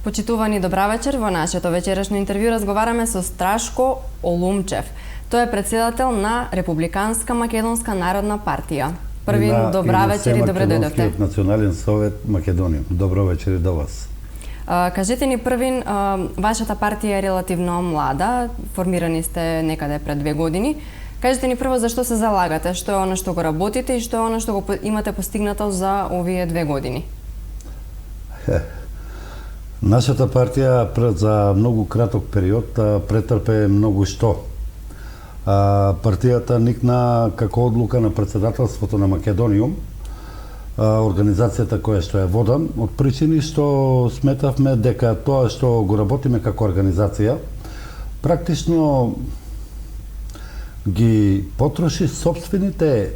Почитувани, добра вечер. Во нашето вечерашно интервју разговараме со Страшко Олумчев. Тој е председател на Републиканска македонска народна партија. Првин, добра вечер и добре дојдовте. Од Национален совет Македонија. Добро вечер и до вас. Кажете ни првин, вашата партија е релативно млада, формирани сте некаде пред 2 години. Кажете ни прво зашто се залагате, што е она што го работите и што е она што го имате постигнато за овие 2 години? Нашата партија за многу краток период претрпе многу што. Партијата никна како одлука на председателството на Македониум, организацијата која што ја водам, од причини што сметавме дека тоа што го работиме како организација, практично ги потроши собствените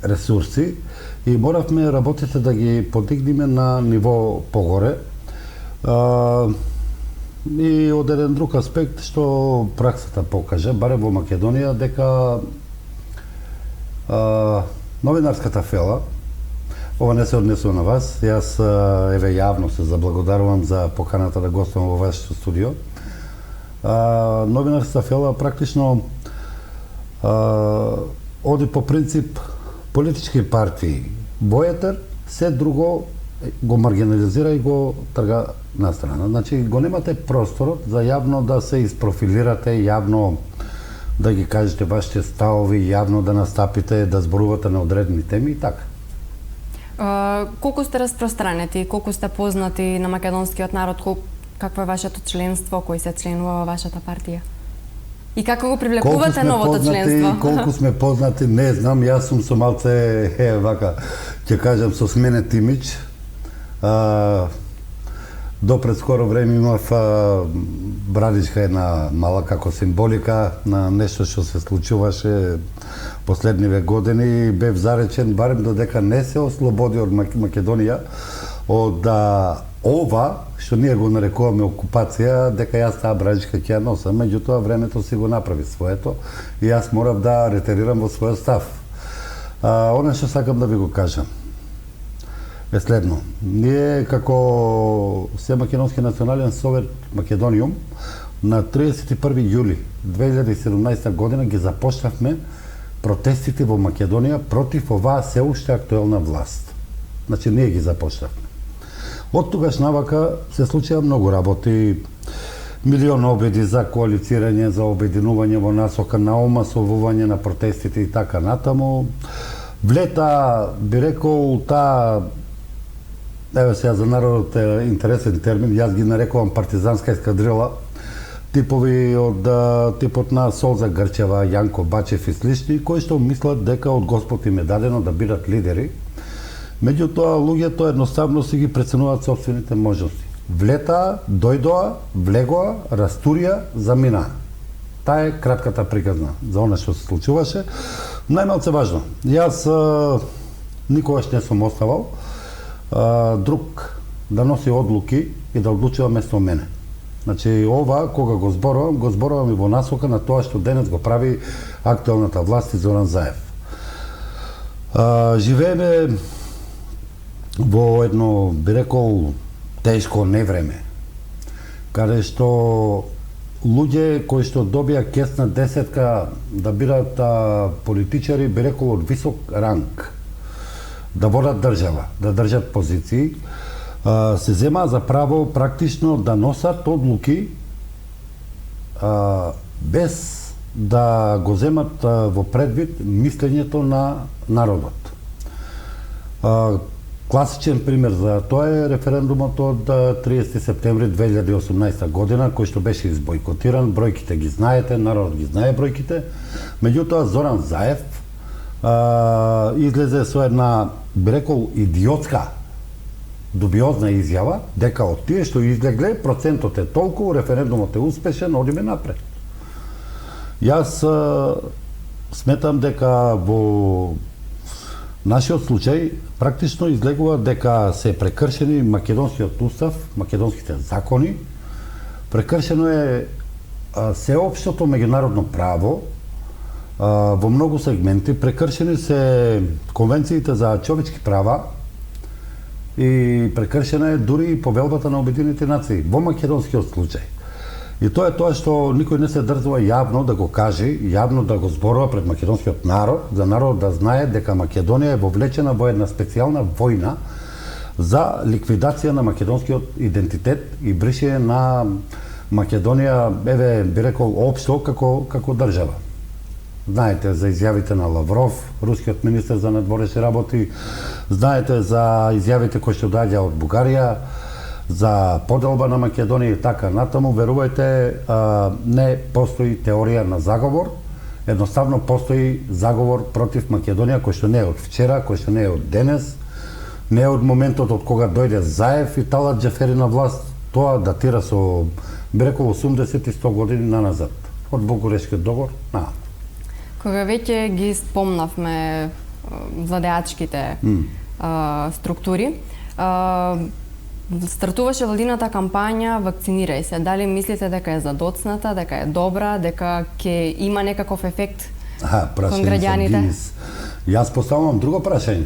ресурси и моравме работите да ги подигнеме на ниво погоре. И од еден друг аспект што праксата покаже, барем во Македонија, дека новинарската фела, ова не се однесува на вас, јас еве јавно се заблагодарувам за поканата да гостувам во вашето студио. Новинарската фела практично оди по принцип политички партии во етер, се друго го маргинализира и го трга на страна. Значи, го немате просторот за јавно да се изпрофилирате, јавно да ги кажете вашите ставови, јавно да настапите, да зборувате на одредени теми и така. Колку сте распространети, колку сте познати на македонскиот народ, какво е вашето членство, кој се членува во вашата партија? И како го привлекувате новото членство? Колку сме познати, не знам, јас сум со малце, вака, ќе кажам, со сменет имидж. До пред скоро време имав брадичка една мала како символика на нешто што се случуваше последниве години и бев заречен барем додека не се ослободи од Македонија од ова што ние го нарекуваме окупација, дека јас таа брадичка ќе ја носам, меѓутоа времето си го направи своето и јас морав да ретерирам во својот став. Она што сакам да ви го кажам е следно. Ние како Сеmakедонски национален совет Македониум на 31 јули 2017 година ги започнавме протестите во Македонија против оваа се уште актуелна власт. Значи ние ги започнавме. Од тогаш навака се случија многу работи, милион обиди за коалицирање, за обединување во насока на омасовување на протестите и така натаму. Влета, би рекол, таа еве сега за народот е интересен термин, јас ги нарекувам партизанска ескадрила, типови од типот на Солза Грчева, Јанко Бачев и слични, кои што мислат дека од Господ им е дадено да бидат лидери. Меѓутоа, луѓето едноставно си ги преценуваат собствените можности. Влетаа, дојдоа, влегоа, растурија, заминаа. Таа е кратката приказна за она што се случуваше. Најмалце важно, јас никогаш не сум оставал друг да носи одлуки и да одлучува место мене. Значи, ова, кога го зборувам и во насока на тоа што денес го прави актуелната власт и Зоран Заев. Живееме во едно, би рекол, тешко невреме, каде што луѓе кои што добија кесна десетка да бидат политичари, би рекол, од висок ранг, да водат држава, да држат позиции, се зема за право практично да носат одлуки без да го земат во предвид мислењето на народот. Класичен пример за тоа е референдумот од 30 септември 2018 година, кој што беше избойкотиран, бројките ги знаете, народот ги знае бројките, меѓутоа Зоран Заев излезе со една, би рекол, идиотска, дубиозна изјава, дека од тие што излегле, процентот е толку, референдумот е успешен, одиме напред. Јас сметам дека во нашиот случај практично излегува дека се прекршени македонскиот устав, македонските закони, прекршено е сеопштото меѓународно право, во многу сегменти, прекршени се конвенциите за човечки права, и прекршена е дури и повелбата на Обединените нации во македонскиот случај. И тоа е тоа што никој не се дрзува јавно да го каже, јавно да го зборува пред македонскиот народ, за народ да знае дека Македонија е вовлечена во една специјална војна за ликвидација на македонскиот идентитет и бришење на Македонија, еве би рекол општо како држава. Знаете за изјавите на Лавров, рускиот министер за надворешни работи, знаете за изјавите кои што доаѓа од Бугарија, за поделба на Македонија и така натаму. Верувајте, не постои теорија на заговор, едноставно постои заговор против Македонија, кој што не е од вчера, кој што не е од денес, не е од моментот од кога дојде Заев и Талат Џафери на власт. Тоа датира со, би рекол, 80 и 100 години наназад. Од Бугурешкиот договор, Кога веќе ги спомнавме владеачките структури, стартуваше владината кампања "Вакцинирај се". Дали мислите дека е задоцната, дека е добра, дека ќе има некаков ефект кон граѓаните? Јас поставам друго прашање.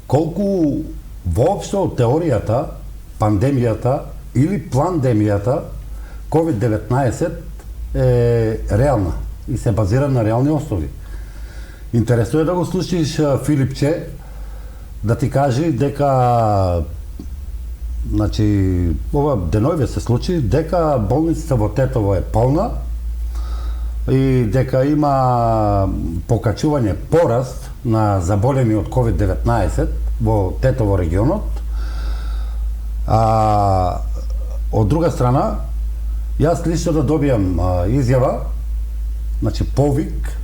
Колку воопшто од теоријата, пандемијата или пландемијата COVID-19 е реална и се базира на реални основи? Интересно е да го слушаш Филипче да ти каже дека ова денојве се случи дека болницата во Тетово е полна и дека има покачување, пораст на заболени од COVID-19 во Тетово регионот. Од друга страна, јас лично да добијам изјава, повик,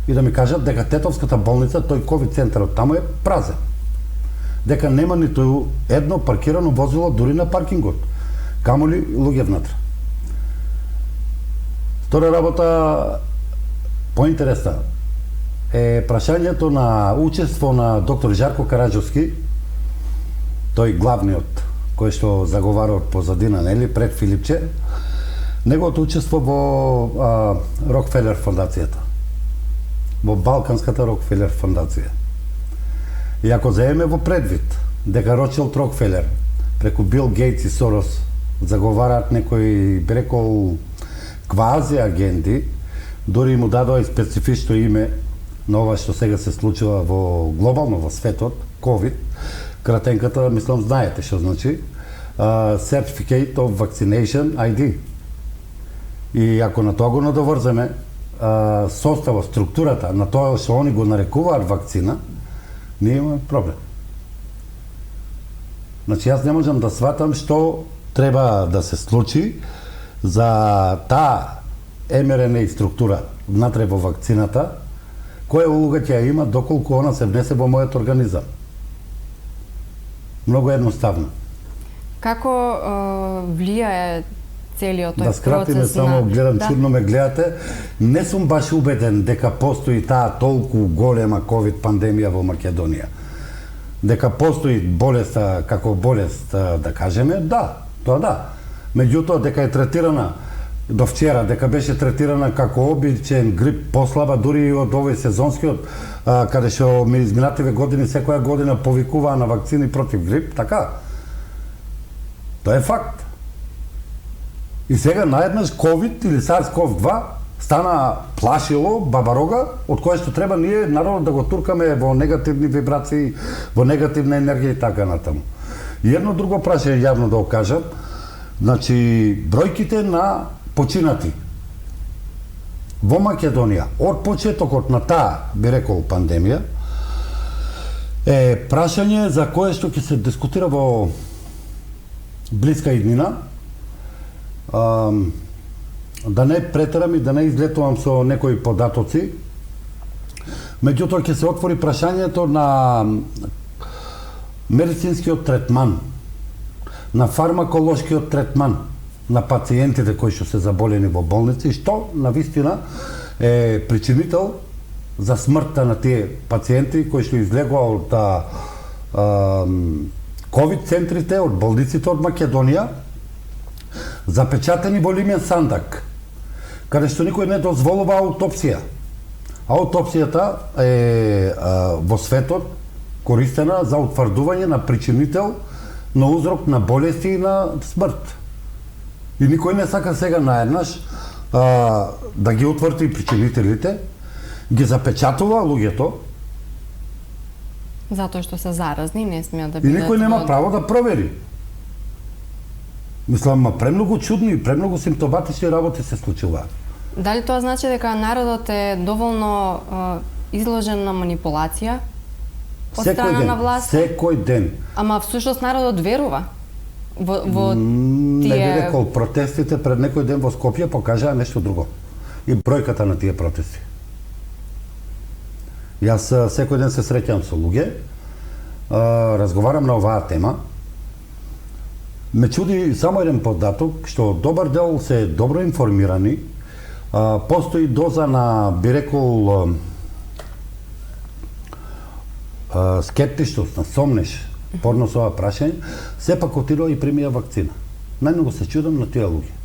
и да ми кажат дека Тетовската болница, тој ковид центарот таму е празен. Дека нема ниту едно паркирано возило дури на паркингот, камоли луѓе внатре. Втора работа, поинтересна, е прашањето на учество на доктор Жарко Караџовски, тој главниот кој што заговара од позадина, нели, пред Филипче, неговото учество во Рокфелер фондацијата, во Балканската Рокфелер фондација. И ако заеме во предвид дека Рочелд Рокфелер преку Бил Гейтс и Сорос заговараат некои, би рекол, квази агенти, дури му дадоа и специфично име на ова што сега се случува во глобално во светот, COVID, кратенката, мислам, знаете што значи, Certificate of Vaccination ID. И ако на тоа го надоврземе составот, структурата на тоа што они го нарекуваат вакцина, ние имаме проблем. Јас не можам да сватам што треба да се случи за таа mRNA структура внатре во вакцината, која улога ќе ја има доколку она се внесе во мојот организам. Многу едноставно. Како влијае целиот тој процес? Да скратиме, само гледам, чудно ме гледате. Не сум баш убеден дека постои таа толку голема ковид пандемија во Македонија. Дека постои болеста како болест, да кажеме, да, тоа да. Меѓутоа, дека е третирана до вчера, дека беше третирана како обичен грип, послаба дури и од овој сезонскиот, каде што ми изминативе години секоја година повикуваа на вакцини против грип, така. Тоа е факт. И сега наеднаш COVID или SARS-CoV-2 стана плашило, бабарога, од кое што треба ние народот да го туркаме во негативни вибрации, во негативна енергија и така натаму. И едно друго прашање јавно да го кажам, бројките на починати во Македонија од почетокот на таа, би рекол, пандемија, е прашање за кое што ќе се дискутира во блиска иднина. Да не претерам и да не излетувам со некои податоци, меѓутоа ќе се отвори прашањето на медицинскиот третман, на фармаколошкиот третман на пациентите кои што се заболени во болници, што на вистина е причинител за смртта на тие пациенти кои што излегоа од ковид центрите, од болниците од Македонија, запечатени во лимен сандак, каде што никој не дозволува аутопсија. Аутопсијата е во светот користена за утврдување на причинител на узрок на болести и на смрт. И никој не сака сега наеднаш да ги утврди причинителите, ги запечатува луѓето. Затоа што се заразни, не смеат да бидат. И никој нема право да провери. Мислам, премногу чудни, премногу симптоматични работи се случуваат. Дали тоа значи дека народот е доволно изложен на манипулација од страна на власт? Секој ден. Ама всушност народот верува во тие... Не би рекол, протестите пред некој ден во Скопје покажаа нешто друго. И бројката на тие протести. Јас секој ден се среќам со луѓе, разговарам на оваа тема. Ме чуди само еден податок, што добар дел се добро информирани, постои доза на, би рекол, скептичност, на сомнеш, порно со ова прашање, сепак отидоа и примија вакцина. Најмногу се чудам на тие луѓе.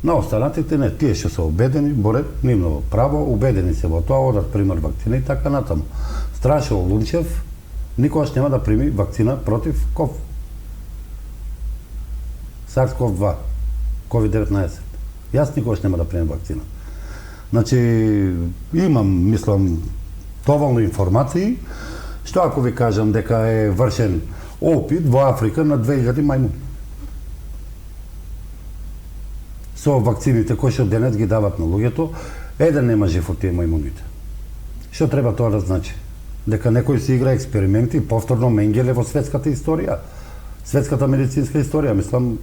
На останатите не, тие што се убедени, борат нивно право, убедени се во тоа, одат пример вакцина и така натаму. Страшо Лунчев никогаш нема да прими вакцина против КОВ. SARS-CoV-2, COVID-19. Јас никогаш нема да примам вакцина. Значи, имам, мислам, доволно информации, што ако ви кажам дека е вршен опит во Африка на 2000 мајмуни. Со вакцините кои што денес ги дават на луѓето, еден нема жив од тие мајмуните. Што треба тоа да значи? Дека некој си игра експерименти, повторно Менгеле во светската историја, светската медицинска историја, мислам,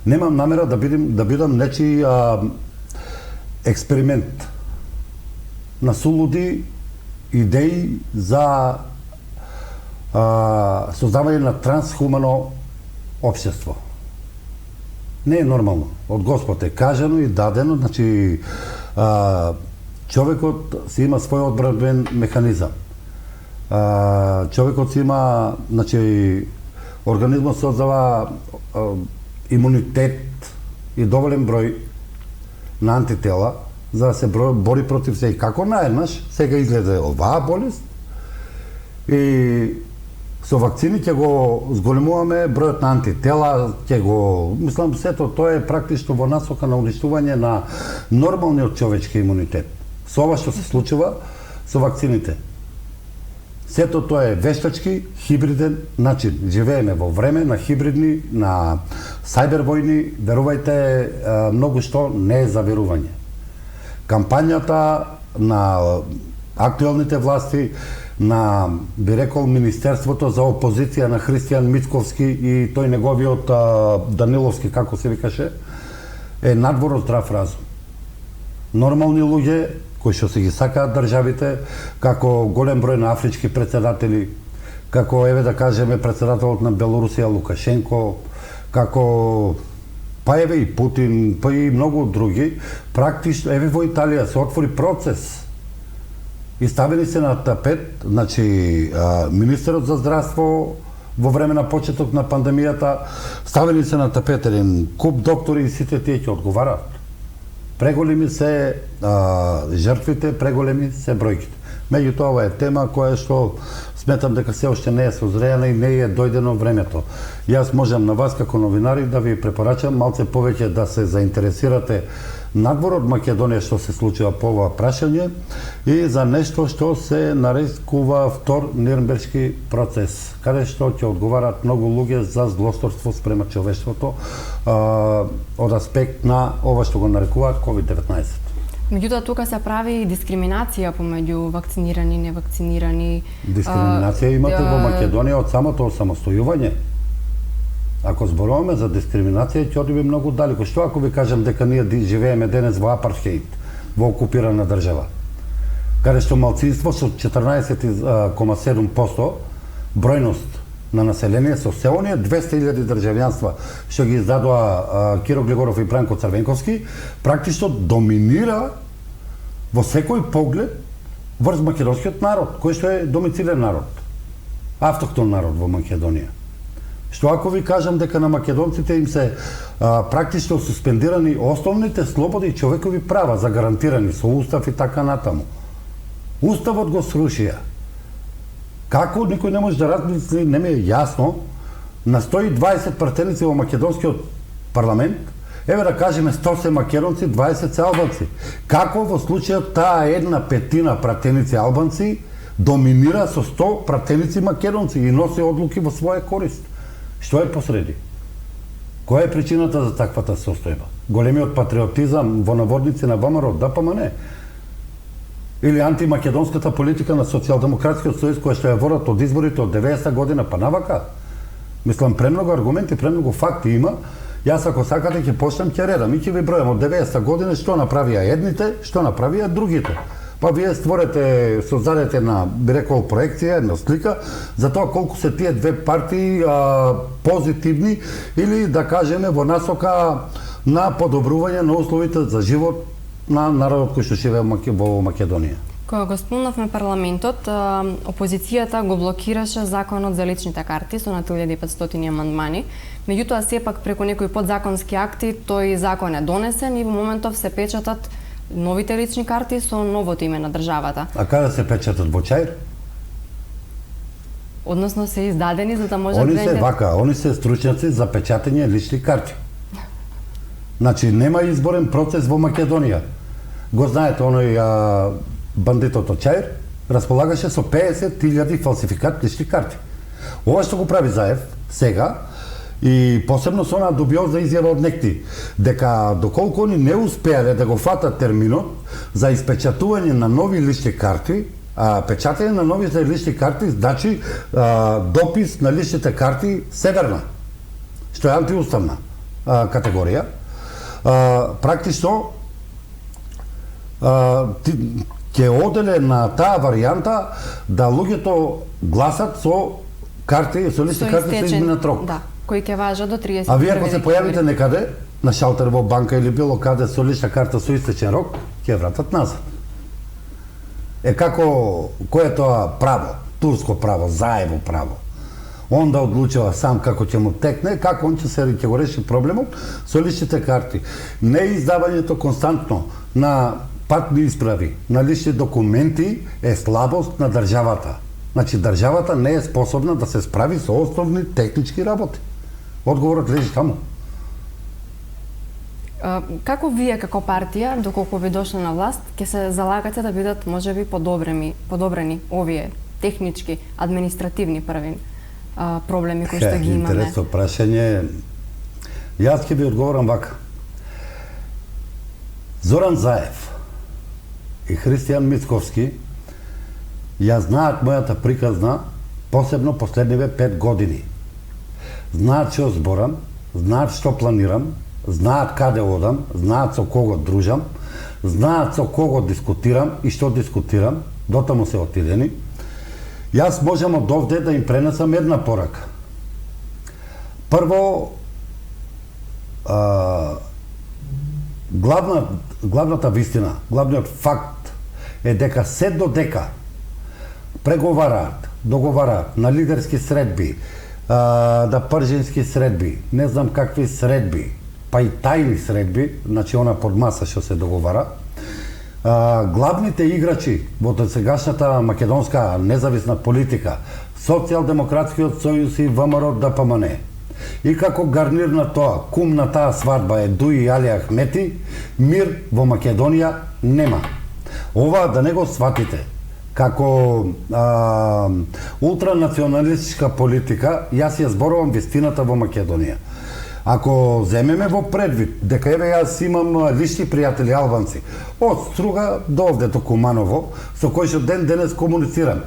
немам намера да бидам нечи експеримент на сулуди идеи за создавање на трансхумано општество. Не е нормално. Од Господ е кажано и дадено, значи човекот си има свој одбранбен механизам. Човекот си има, значи, организмот создава имунитет и доволен број на антитела за да се бори против се. И како наеднаш сега изгледа оваа болест и со вакцини ќе го зголемуваме бројот на антитела, ќе го, мислам, сето тоа е практично во насока на уништување на нормалниот човечки имунитет. Со ова што се случува со вакцините. Сето тоа е вештачки, хибриден начин. Живееме во време на хибридни, на сајбер војни, верувајте, многу што не е за верување. Кампањата на актуелните власти, на, би рекол, Министерството за опозиција на Христијан Мицковски и тој неговиот Даниловски, како се викаше, е надвор од здрав разум. Нормални луѓе, кои што се ги сакаат државите, како голем број на афрички председатели, како, еве да кажеме, председателот на Белорусија Лукашенко, како, па еве и Путин, па и многу други, практично, еве во Италија се отвори процес и ставени се на тапет, значи, министерот за здравство во време на почеток на пандемијата, ставени се на тапет еден куп доктори и сите тие ќе одговараат. Преголеми се жртвите, преголеми се бројките. Меѓутоа, ова е тема која што сметам дека се уште не е созреана и не е дојдено времето. Јас можам на вас како новинари да ви препорачам малце повеќе да се заинтересирате надвор од Македонија што се случува по ова прашање и за нешто што се нарекува втор Нирнбергски процес, каде што ќе одговарат многу луѓе за злосторство спрема човештвото од аспект на ова што го нарекуваат COVID-19. Меѓутоа, тука се прави дискриминација помеѓу вакцинирани и невакцинирани. Дискриминација имате во Македонија од самото осамостојување. Ако зборуваме за дискриминација, ќе одиме многу далеко. Што ако ви кажам дека ние живееме денес во апартхеид, во окупирана држава, каде што малцинство со 14,7% бројност на население, со се оние 200.000 државјанства што ги издадоа Киро Глигоров и Бранко Црвенковски, практично доминира во секој поглед врз македонскиот народ, кој што е домицилен народ, автохтон народ во Македонија. Што ако ви кажам дека на македонците им се практично суспендирани основните слободи и човекови права загарантирани со устав и така натаму. Уставот го срушија. Како никој не може да размисли, не ми е јасно, на 120 пратеници во македонскиот парламент, еве да кажеме 100 се македонци, 20 се албанци. Како во случајот таа 1/5 пратеници албанци доминира со 100 пратеници македонци и носи одлуки во своја корист? Што е посреди? Која е причината за таквата состојба? Големиот патриотизам во наводници на ВМРО, ДПМН? Или антимакедонската политика на Социјалдемократскиот сојуз која што ја водат од изборите од 90-та година па навака? Мислам, премногу аргументи, премногу факти има. Јас ако сакате ќе почнем ќе редам и ќе ви бројам од 90-та година што направија едните, што направија другите. Па вие створете, создадете на, би рекол, проекција, една слика за тоа колку се тие две партии позитивни или да кажеме во насока на подобрување на условите за живот на народот кој што живее во Македонија. Кога го спомнавме парламентот, опозицијата го блокираше законот за личните карти со на 1500 амандмани. Меѓутоа, сепак преку некои подзаконски акти тој закон е донесен и во моментов се печатат новите лични карти со новото име на државата. А каде се печатат, во Чаир? Односно се издадени за да може Они се вака, они се стручњаци за печатење лични карти. Значи нема изборен процес во Македонија. Го знаете, оној бандитот од Чаир располагаше со 50.000 фалсификат лични карти. Ова што го прави Заев сега и посебно со она дубиозна изјава од некти, дека доколку они не успеале да го фатат терминот за испечатување на нови лични карти, печатање на новите лични карти значи допис на личните карти северна, што е антиуставна категорија. Практично ќе оделе на таа варијанта да луѓето гласат со карти, со лични карти со изминат рок. Да, кои ќе важат до 30. А вие ако се појавите некаде на шалтер во банка или било каде со лична карта со истечен рок, ќе вратат назад. Како кој е тоа право? Турско право, Заево право. Он да одлучува сам како ќе му текне, како он ќе го реши проблемот со личните карти. Не издавањето константно на патни исправи, на лични документи е слабост на државата. Значи, државата не е способна да се справи со основни технички работи. Одговорот лежи таму. Како вие како партија, доколку ви дошле на власт, ќе се залагате да бидат можеби подобрени овие технички, административни први проблеми кои што ги имаме? Интересно прашање. Јас ќе ви одговорам вака. Зоран Заев и Христијан Мицковски ја знаат мојата приказна, посебно последниве 5 години. Знаат што зборам, знаат што планирам, знаат каде одам, знаат со кого дружам, знаат со кого дискутирам и што дискутирам, дотаму се отидени. Јас можам од овде да им пренесам една порака. Прво, главната вистина, главниот факт е дека се додека преговараат, договараат на лидерски средби, на пржински средби, не знам какви средби, па и тајни средби, значи она под маса што се договара, главните играчи во досегашната македонска независна политика, Социјалдемократскиот сојуз и ВМРО ДПМН, и како гарнир на тоа, кум на таа свадба е Дуи Али Ахмети, мир во Македонија нема. Ова да не го сватите како ултранационалистичка политика, јас ја зборувам вистината во Македонија. Ако земеме во предвид дека еве јас имам лични пријатели албанци од Струга до овде до Куманово, со кои што ден денес комуницирам,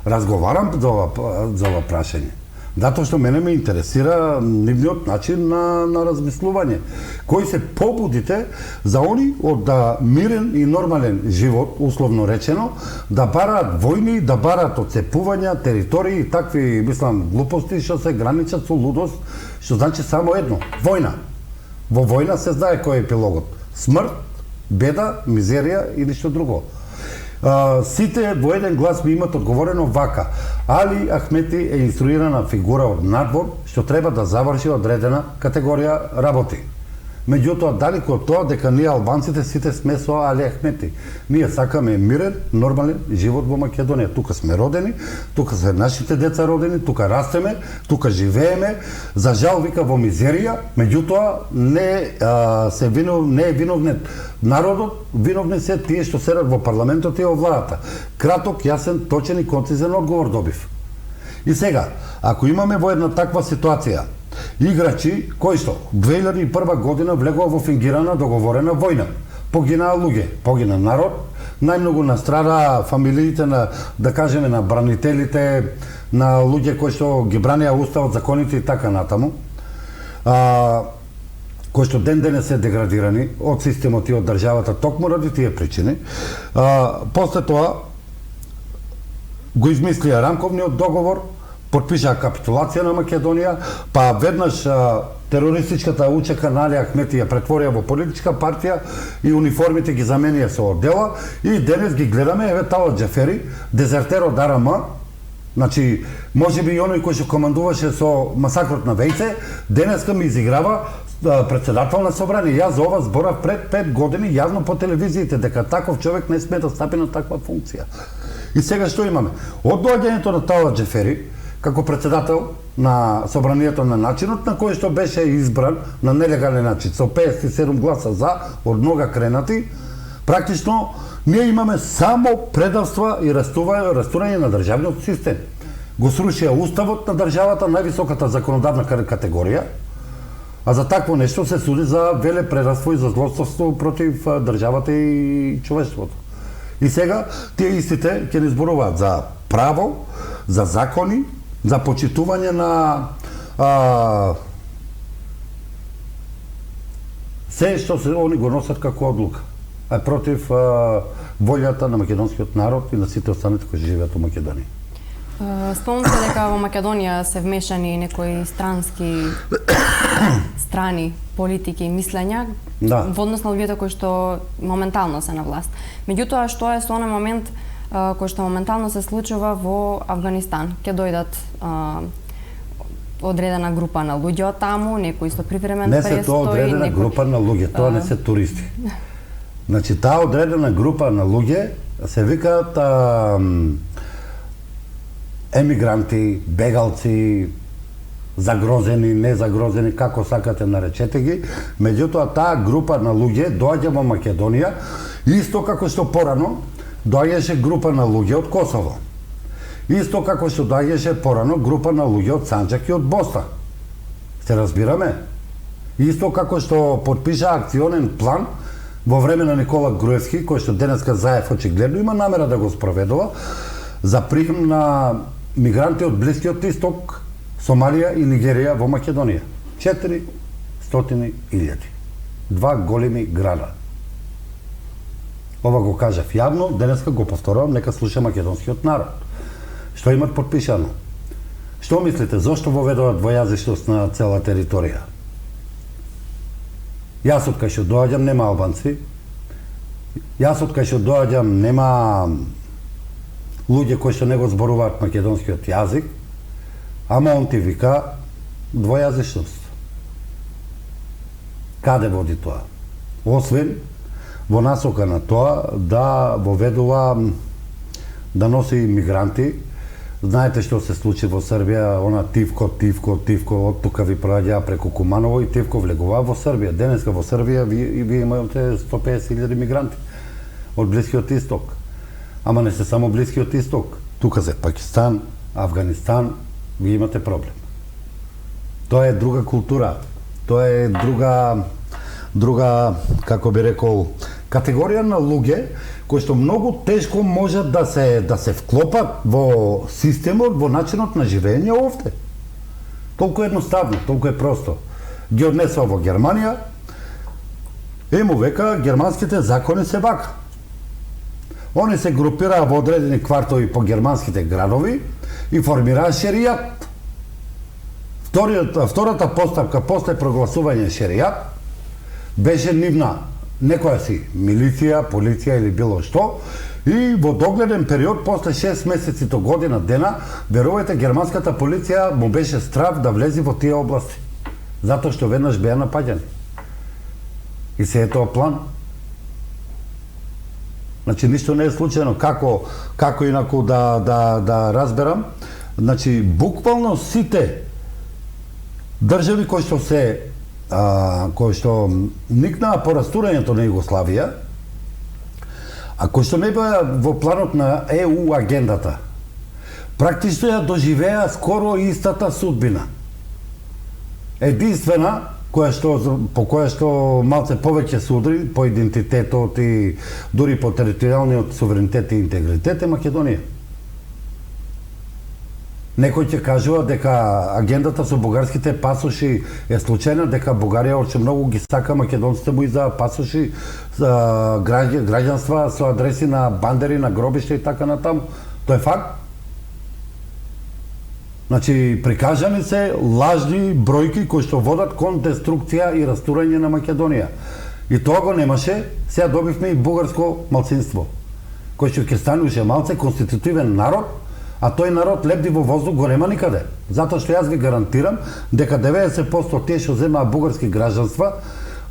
разговарам за ова прашање. Затоа што мене ме интересира нивниот начин на размислување. Кои се побудите за они од мирен и нормален живот, условно речено, да бараат војни, да бараат отцепувања, територии и такви, мислам, глупости што се граничат со лудост, што значи само едно – војна. Во војна се знае кој е епилогот. Смрт, беда, мизерија и ништо друго. Сите во еден глас ми имат одговорено вака. Али Ахмети е инструирана фигура од надвор што треба да заврши одредена категорија работи. Меѓутоа, далеко од тоа дека ние албанците сите сме со Али Ахмети. Ние сакаме мирен, нормален живот во Македонија. Тука сме родени, тука се нашите деца родени, тука растеме, тука живееме. За жал вика во мизерија, меѓутоа не е виновен народот, виновни се тие што седат во парламентот и во владата. Краток, јасен, точен и концизен одговор добив. И сега, ако имаме во една таква ситуација играчи кои што 2001 година влегува во фингирана договорена војна, погинаа луѓе, погина народ, најмногу настрада фамилиите на, да кажеме, на бранителите, на луѓе кои што ги бранеа уставот, законите и така натаму, кои што ден денес се деградирани од системот и од државата токму ради тие причини. После тоа го измислија рамковниот договор, потпишаа капитулација на Македонија, па веднаш терористичката учека на Али Ахмети ја претворија во политичка партија и униформите ги заменија со оддела и денес ги гледаме, еве Талат Џафери, дезертер од АРМ, значи можеби и оној кој што командуваше со масакрот на Вејце, денеска ми изиграва председател на собрание. Јас за ова зборав пред 5 години јавно по телевизиите дека таков човек не сме да стапи на таква функција. И сега што имаме? Од доаѓањето на Талат Џафери како председател на собранието на начинот на кој што беше избран на нелегален начин со 57 гласа за од нога кренати, практично ние имаме само предавства и растурање на државниот систем. Го срушија уставот на државата, највисоката законодавна категорија, а за такво нешто се суди за веле прераство и за злоставство против државата и човештвото. И сега тие истите ќе ни зборуваат за право, за закони, за почитување на се што се они го носат како одлука, а против волјата на македонскиот народ и на сите останати кои живеат во Македонија. Спомнате дека во Македонија се вмешани некои страни политики и мислења во однос на луѓето кои што моментално се на власт. Меѓутоа, што е со оној момент кој што моментално се случува во Авганистан? Ќе дојдат одредена група на луѓе од таму, некои со привремен престој. Не се тоа одредена група на луѓе, тоа не се туристи. Значи, таа одредена група на луѓе се викаат емигранти, бегалци, загрозени, незагрозени, како сакате наречете ги. Меѓутоа, таа група на луѓе доаѓа во Македонија, исто како што порано доаѓаше група на луѓе од Косово. Исто како што доаѓаше порано група на луѓе од Санџак и од Босна. Се разбираме? Исто како што потпиша акционен план во време на Никола Груевски, кој што денеска Заев очигледно има намера да го спроведува, за прихм на мигранти од Блискиот Исток, Сомалија и Нигерија во Македонија. 400.000. Два големи града. Ова го кажав јавно, денеска го повторувам, нека слуша македонскиот народ. Што имат потпишано? Што мислите, зошто воведува двојазичност на цела територија? Јас од кај што доаѓам нема албанци. Јас од кај што доаѓам нема луѓе кои што не го зборуваат македонскиот јазик, ама он ти вика двојазичност. Каде води тоа? Освен во насока на тоа да воведува, да носи мигранти. Знаете што се случи во Србија, она Тивко, од тука ви проаѓаа преку Куманово и Тивко влегува во Србија. Денеска во Србија ви имате 150.000 мигранти од Блискиот Исток. Ама не се само Блискиот Исток. Тука се Пакистан, Авганистан, ви имате проблем. Тоа е друга култура, тоа е друга, како би рекол, категорија на луѓе кои што многу тешко можат да се вклопат во системот, во начинот на живење овде. Толку едноставно, толку е просто. Ги однесува во Германија, му века германските закони се вака. Они се групираа во одредени квартови по германските градови и формираа шеријат. Втората постапка после прогласување шеријат беше нивна некоја си милиција, полиција или било што, и во догледен период, после 6 месеци до година дена, верувајте, германската полиција му беше страв да влези во тие области, затоа што веднаш беа напаѓани. И се е тоа план. Значи, ништо не е случајно. Како инаку да разберам? Значи, буквално сите држави кои што никнаа по растурањето на Југославија, а кои што не беа во планот на ЕУ агендата, практично ја доживеа скоро истата судбина. Единствена, по која што малце повеќе се удри по идентитетот и дури по територијалниот суверенитет и интегритет е Македонија. Некој ќе кажува дека агендата со бугарските пасоши е случајна, дека Бугарија оче многу ги сака македонците му и за пасоши, за граѓанства со адреси на бандери, на гробишта и така натаму. Тоа е факт. Значи, прикажани се лажни бројки кои што водат кон деструкција и растурање на Македонија. И тоа го немаше, сега добивме и бугарско малцинство, кој што ќе стануше малце конститутивен народ, а тој народ лебди во воздух го нема никаде. Затоа што јас ви гарантирам дека 90% тие што земаат бугарски граѓанства,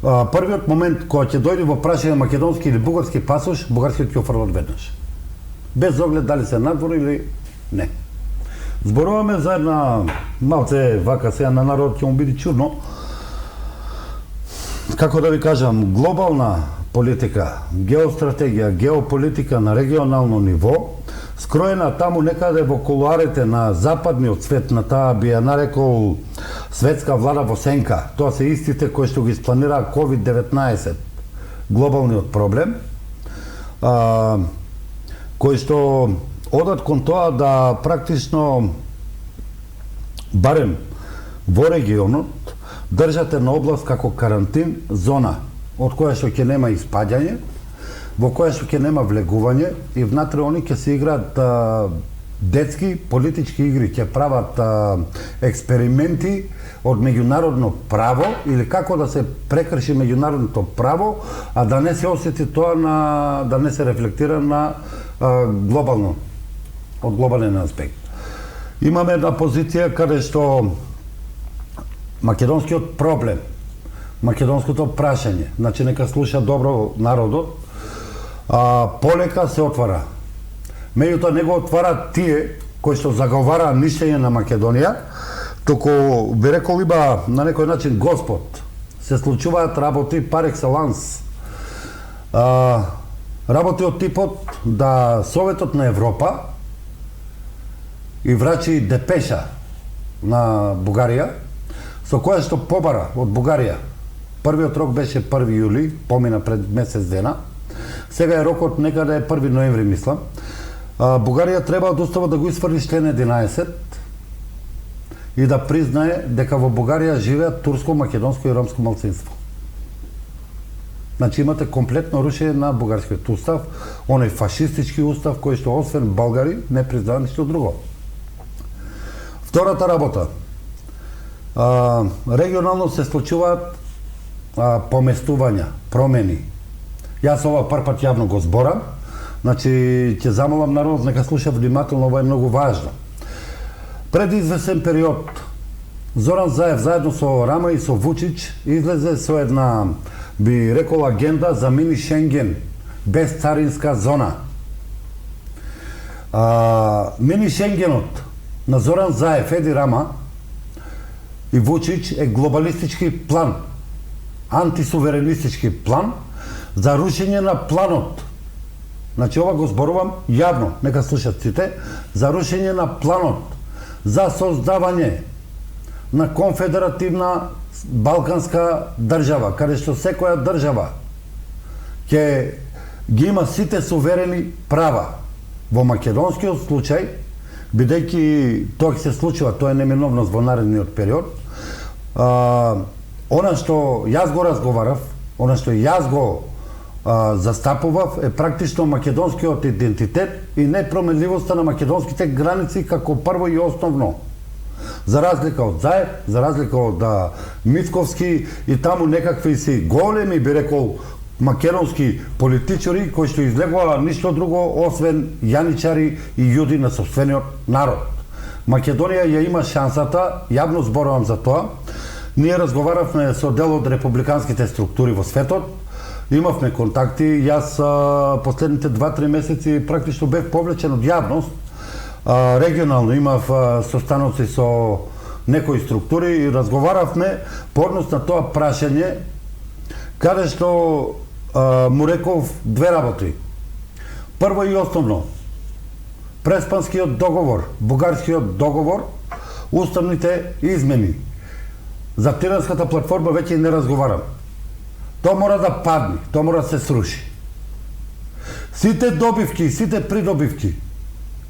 првиот момент кога ќе дојде во прашање македонски или бугарски пасош, бугарскиот ќе офрлат веднаш. Без оглед дали се надвор или не. Зборуваме за една малце вака сега на народ ќе му биде чудно. Како да ви кажам, глобална политика, геостратегија, геополитика на регионално ниво, скроена таму некаде во кулуарите на западниот свет, на таа би ја нарекол светска влада во сенка. Тоа се истите кои што ги испланираа COVID-19, глобалниот проблем, кои што одат кон тоа да практично, барем во регионот, држат една област како карантин зона, од која што ќе нема испаѓање, во која што ќе нема влегување и внатре они ќе се играат детски политички игри, ќе прават експерименти од меѓународно право или како да се прекрши меѓународното право, а да не се осети тоа да не се рефлектира на глобално, од глобален аспект. Имаме една позиција каде што македонскиот проблем, македонското прашање, значи нека слуша добро народот, полека се отвара. Меѓутоа не го отварат тие кои што заговара ништење на Македонија, туку би рекол има на некој начин Господ. Се случуваат работи пар екселанс. Работи од типот да Советот на Европа и врачи депеша на Бугарија, со која што побара од Бугарија. Првиот рок беше 1 јули, помина пред месец дена. Сега е рокот некаде 1 ноември, мислам. Бугарија треба од уставот да го исфрли член 11 и да признае дека во Бугарија живеат турско, македонско и ромско малцинство. Значи имате комплетно рушење на бугарскиот устав, оној фашистички устав кој што освен българи не признава ништо друго. Втората работа. Регионално се случуваат поместувања, промени. Јас ова прв јавно го зборам, значи ќе замолам народ нека слуша внимателно, ова е многу важно. Пред извесен период Зоран Заев заедно со Рама и со Вучич излезе со една, би рекол, агенда за мини Шенген, без царинска зона. Мини Шенгенот на Зоран Заев, Еди Рама и Вучич е глобалистички план, антисуверенистички план за рушење на планот. Значи ова го зборувам јавно, нека слушат сите, за рушење на планот за создавање на конфедеративна балканска држава, каде што секоја држава ќе ги има сите суверени права. Во македонскиот случај, бидејќи тоа ќе се случува, тоа е неминовност во наредниот период, она што јас го разговарав, она што јас го застапував е практично македонскиот идентитет и непроменливоста на македонските граници како прво и основно. За разлика од Заев, за разлика од Мицковски и таму некакви си големи, би рекол, македонски политичари кои што излегуваа ништо друго освен јаничари и јуди на сопствениот народ. Македонија ја има шансата, јавно зборувам за тоа, Ние разговаравме со дел од републиканските структури во светот, имавме контакти, јас последните 2-3 месеци практично бев повлечен од јавност. Регионално имав состаноци со некои структури и разговаравме по однос на тоа прашање, каде што му реков две работи. Прво и основно, Преспанскиот договор, Бугарскиот договор, уставните измени. За Тиранската платформа веќе не разговарам. Тоа мора да падне, тоа мора да се сруши. Сите добивки, сите придобивки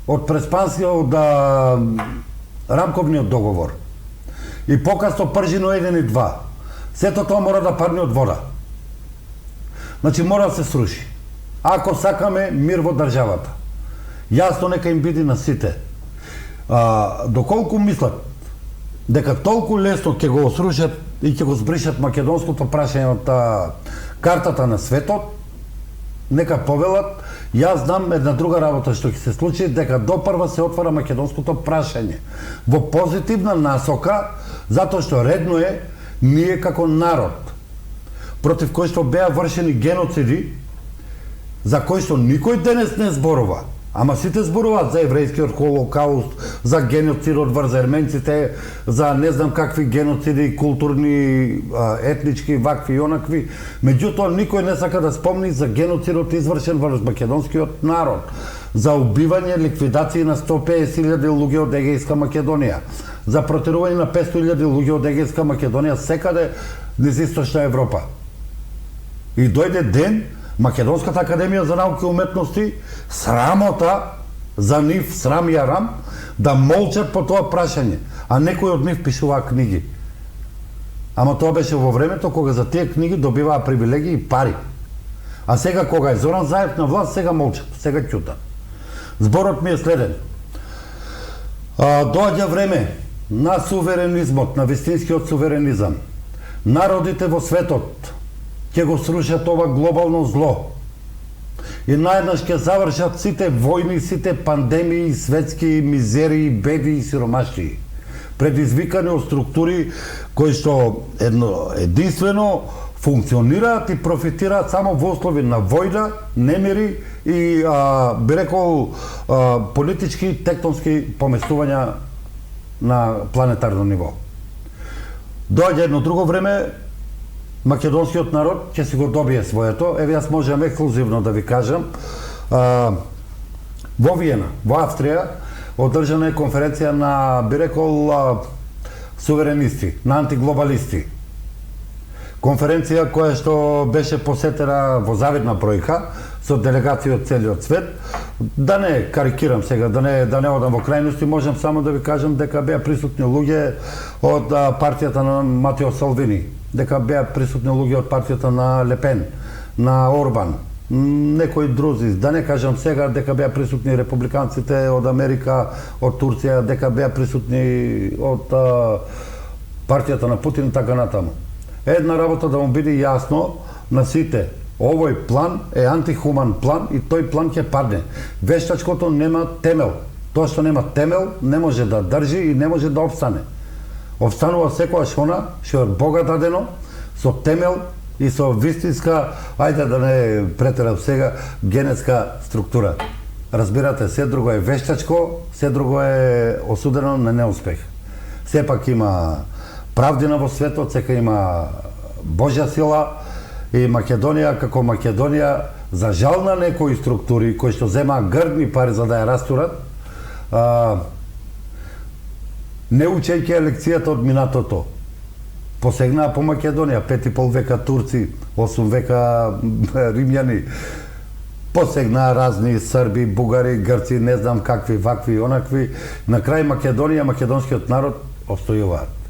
од Преспанскиот рамковниот договор и покасно Пржино 1 и 2, сето тоа мора да падне од вода. Значи мора да се сруши. Ако сакаме мир во државата, јасно нека им биде на сите. Доколку мислат дека толку лесно ќе го срушат и ќе го збришат македонското прашање од картата на светот, нека повелат. Јас знам една друга работа што ќе се случи, дека допрва се отвара македонското прашање во позитивна насока, затоа што редно е ние како народ, против кој што беа вршени геноциди, за кој што никој денес не зборува, ама сите зборуваат за еврејскиот холокауст, за геноцидот врз ерменците, за не знам какви геноциди, културни, етнички, вакви и онакви. Меѓутоа, никој не сака да спомни за геноцидот извршен врз македонскиот народ, за убивање, ликвидација на 150.000 луѓе од Егејска Македонија, за протерување на 500.000 луѓе од Егејска Македонија секаде низ Источна Европа. И дојде ден, Македонската академија за науки и уметности, срамота за нив, срам и арам, да молчат по тоа прашање, а некои од нив пишуваа книги. Ама тоа беше во времето кога за тие книги добиваа привилегии и пари. А сега кога е Зоран Заев на власт, сега молчат, сега ќутат. Зборот ми е следен. Доаѓа време на суверенизмот, на вистинскиот суверенизам. Народите во светот ќе го срушат ова глобално зло. И наеднаш ќе завршат сите војни, сите пандемии, светски мизерии, беди и сиромашии, предизвикани од структури кои што единствено функционираат и профитираат само во услови на војна, немири и би рекол политички тектонски поместувања на планетарно ниво. Доаѓа едно друго време, македонскиот народ ќе си го добие своето. Еве јас можам ексклузивно да ви кажам, во Виена, во Австрија, одржана е конференција на, би рекол, суверенисти, на антиглобалисти. Конференција која што беше посетена во завидна бројка со делегации од целиот свет. Да не карикирам сега, да не одам во крајности, можам само да ви кажам дека беа присутни луѓе од партијата на Матео Салвини, дека беа присутни луѓе од партијата на Лепен, на Орбан, некои друзи, да не кажам сега дека беа присутни републиканците од Америка, од Турција, дека беа присутни од партијата на Путин и така натаму. Една работа да му биде јасно на сите, овој план е антихуман план и тој план ќе падне. Вештачкото нема темел. Тоа што нема темел не може да држи и не може да обстане. Обстанува секојаш она што е Бога дадено, со темел и со вистинска, ајде да не претерам сега, генетска структура. Разбирате, се друго е вештачко, се друго е осудено на неуспех. Сепак има правдина во светот, сека има Божја сила и Македонија како Македонија, за жал на некои структури кои што земаа грдни пари за да ја растурат, не учејќи лекцијата од минатото, посегнаа по Македонија, 5,5 века турци, 8 века римјани, посегнаа разни срби, бугари, грци, не знам какви, вакви и онакви. На крај Македонија, македонскиот народ обстојуваат.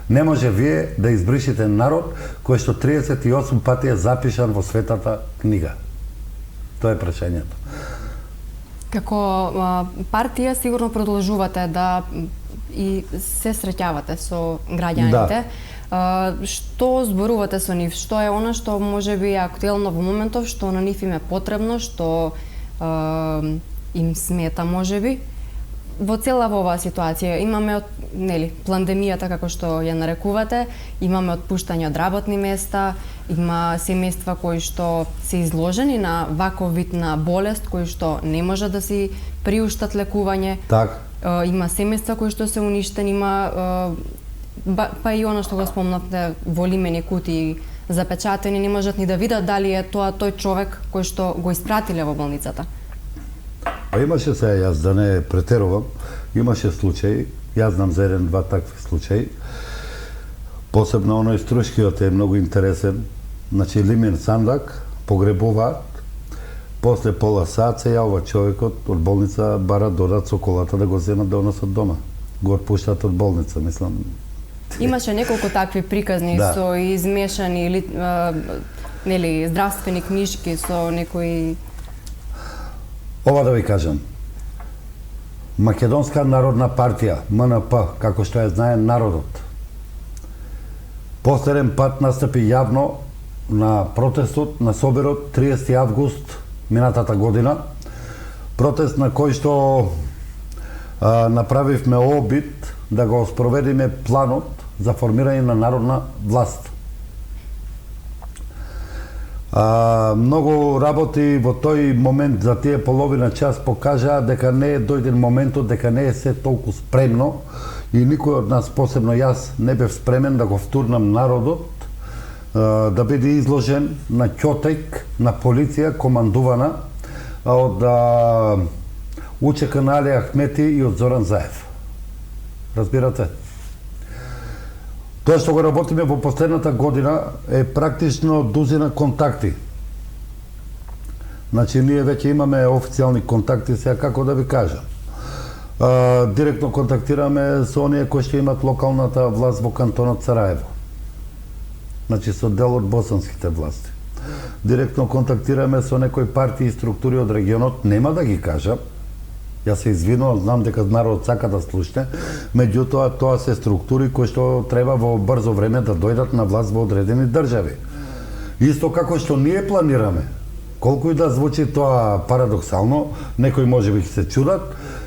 Не може вие да избришите народ кој што 38 пати е запишан во светата книга. Тоа е прашањето. Како партија сигурно продолжувате да и се среќавате со граѓаните. Да. Што зборувате со нив? Што е она што можеби е актуелно во моментов, што на нив им е потребно, што им смета можеби? во цела оваа ситуација имаме пандемијата како што ја нарекувате, имаме отпуштање од работни места, има семејства кои што се изложени на ваков вид на болест кои што не може да си приуштат лекување. Так. Има семејства кои што се уништени, има па и она што го спомнавте во лимени кутии запечатени, не можат ни да видат дали е тоа тој човек кој што го испратиле во болницата. Имаше јас да не претерувам, имаше случаи, јас знам за еден-два такви случаи. Посебно оној струшкиот е многу интересен. Значи лимен сандак погребуваат, после пола сат се јавува човекот од болница, бара додат со колата да го земат да донесат дома. Го отпуштат од болница, мислам. Имаше неколку такви приказни со измешани здравствени книжки со некои. Ова да ви кажам. Македонска народна партија, МНП, како што ја знае народот, последен пат настапи јавно на протестот, на соберот 30 август минатата година. Протест на кој што направивме обид да го спроведиме планот за формирање на народна власт. Многу работи во тој момент за тие половина час покажа дека не е дојден моментот, дека не е се толку спремно и никој од нас, посебно јас, не бев спремен да го втурнам народот да биде изложен на ќотек на полиција командувана од УЧК на Али Ахмети и од Зоран Заев. Разбирате? Тоа што го работиме во последната година е практично дузина контакти. Значи, ние веќе имаме официјални контакти, сега како да ви кажам. Директно контактираме со оние кои што имат локалната власт во кантонот Сараево. Значи, со дел од босанските власти. Директно контактираме со некои партии и структури од регионот, нема да ги кажам. Јас се извинувам, знам дека народот сака да слушне, меѓутоа тоа се структури кои што треба во брзо време да дојдат на власт во одредени држави. Исто како што ние планираме, колку и да звучи тоа парадоксално, некои можеби се чудат,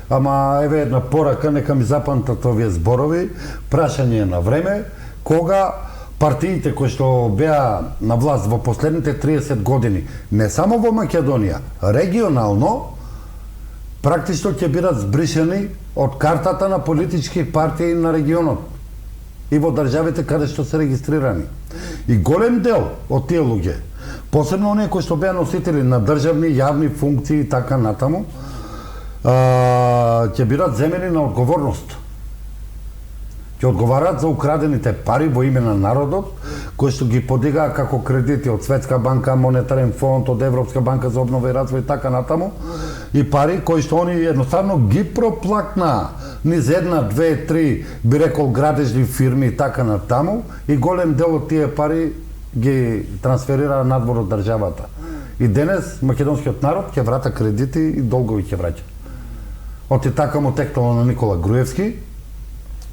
ама еве една порака, нека ми запамтат овие зборови, прашање на време, кога партиите кои што беа на власт во последните 30 години, не само во Македонија, регионално, практично ќе бидат збришени од картата на политички партии на регионот и во државите каде што се регистрирани. И голем дел од тие луѓе, посебно оние кои што беа носители на државни јавни функции и така натаму, ќе бидат земени на одговорност. Ќе одговарат за украдените пари во име на народот, кои што ги подигаа како кредити од Светска банка, Монетарен фонд, од Европска банка за обнова и развој и така натаму, и пари кои што они едноставно ги проплакнаа низ една, две, три, би рекол, градежни фирми и така натаму, и голем дел од тие пари ги трансферира надвор од државата. И денес македонскиот народ ќе врата кредити и долгови ќе враќа. Оти така му текнало на Никола Груевски,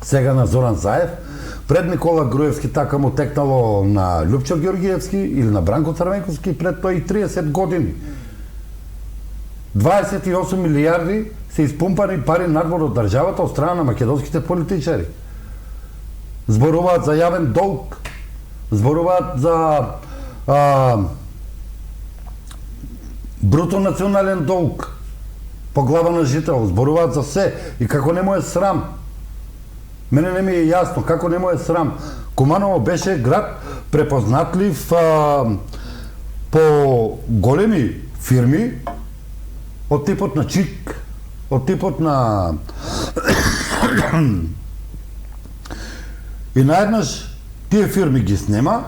сега на Зоран Заев, пред Никола Груевски така му текнало на Љупчо Ѓоргиевски или на Бранко Црвенковски, пред тој и 30 години. 28 милиарди се испумпани пари надвор од државата од страна на македонските политичари. Зборуваат за јавен долг, зборуваат за бруто национален долг по глава на жител, зборуваат за се и како не му е срам. Мене не ми е јасно како не му е срам. Куманово беше град препознатлив по големи фирми од типот на ЧИК, од типот на и наеднаш тие фирми ги снема,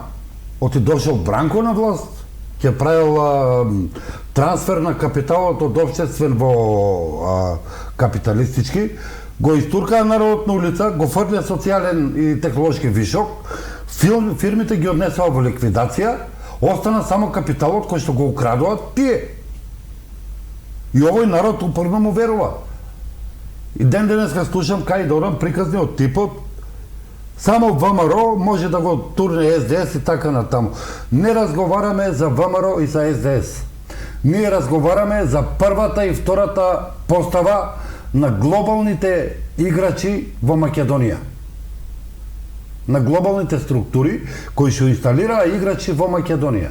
оти дошол Бранко на власт, ќе правил трансфер на капиталот од општествен во капиталистички, го истуркаа народот на улица, го фрлија социјален и технолошки вишок, фирмите ги однесоа во ликвидација, остана само капиталот кој што го украдуваат тие. И овој народ упорно му верува. И ден денеска слушам кај да одам приказни од типот само ВМРО може да го турне СДС и така натаму. Не разговараме за ВМРО и за СДС. Ние разговараме за првата и втората постава на глобалните играчи во Македонија. На глобалните структури кои што инсталираа играчи во Македонија.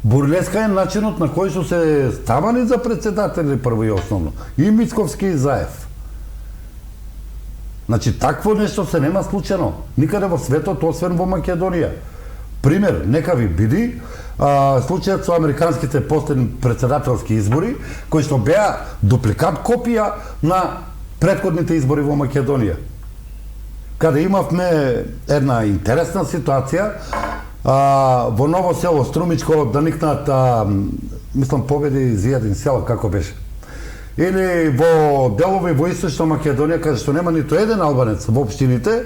Бурлеска е начинот на кој што се ставани за председатели прво и основно. И Мицковски и Заев. Значи, такво нешто се нема случајно никаде во светот, освен во Македонија. Пример, нека ви биди случајот со американските последни председателски избори, кои што беа дупликат копија на претходните избори во Македонија. Каде имавме една интересна ситуација, во Ново село Струмичко да никнат, мислам, победи Зијадин Села, како беше. Или во делови во Источна Македонија, каде што нема ниту еден албанец во општините,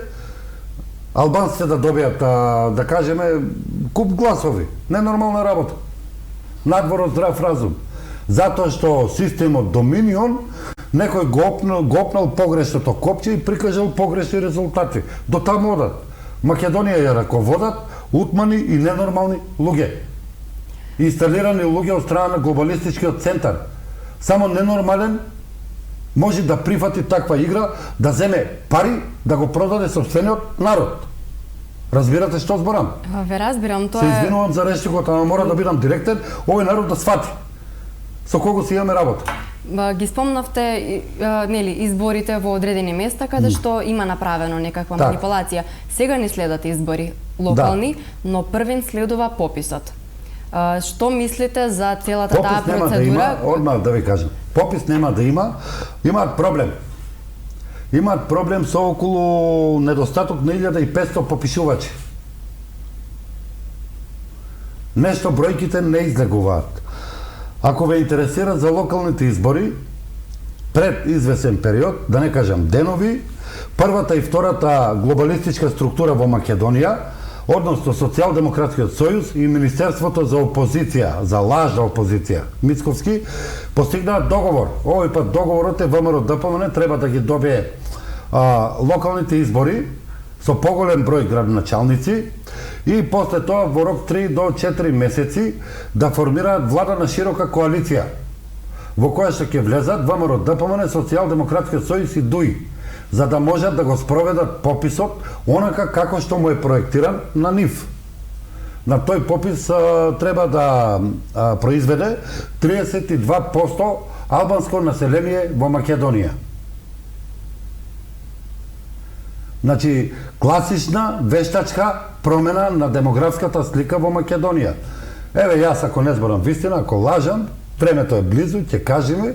албанците да добијат, да кажеме, куп гласови. Ненормална работа. Надвор од здрав разум. Затоа што системот Доминион некој го опнал погрешното копче и прикажал погрешни резултати. До таму одат. Македонија ја раководат утмани и ненормални луѓе. Инсталирани луѓе од страна на глобалистичкиот центар. Само ненормален може да прифати таква игра, да земе пари, да го продаде сопствениот народ. Разбирате што зборам? Ве разбирам, тоа Се извинувам за речникот, ама мора да бидам директен, овој народ да свати со кого си имаме работа. Ги спомнавте нели изборите во одредени места каде што има направено некаква манипулација. Сега ни следат избори локални, но првен следува пописот. Што мислите за целата таа процедура? Попис нема да има, одмah да ви кажам. Попис нема да има, имаат проблем. Имаат проблем со околу недостаток на 1500 попишувачи. Нешто бројките не излегуваат. Ако ве интересира за локалните избори, пред извесен период, да не кажам денови, првата и втората глобалистичка структура во Македонија, односно Социјалдемократскиот сојуз и Министерството за опозиција, за лажна опозиција, Мицковски, постигнаат договор. Овој пат договорот е ВМРО ДПМН треба да ги добие локалните избори со поголем број градоначалници и после тоа во рок 3 до 4 месеци да формираат влада на широка коалиција, во која што ќе влезат ВМРО ДПМН, Социјалдемократскиот сојуз и ДУИ, за да можат да го спроведат пописот онака како што му е проектиран на нив. На тој попис треба да произведе 32% албанско население во Македонија. Значи, класична вештачка промена на демографската слика во Македонија. Еве, јас ако не зборам вистина, ако лажам, времето е близу, ќе кажеме,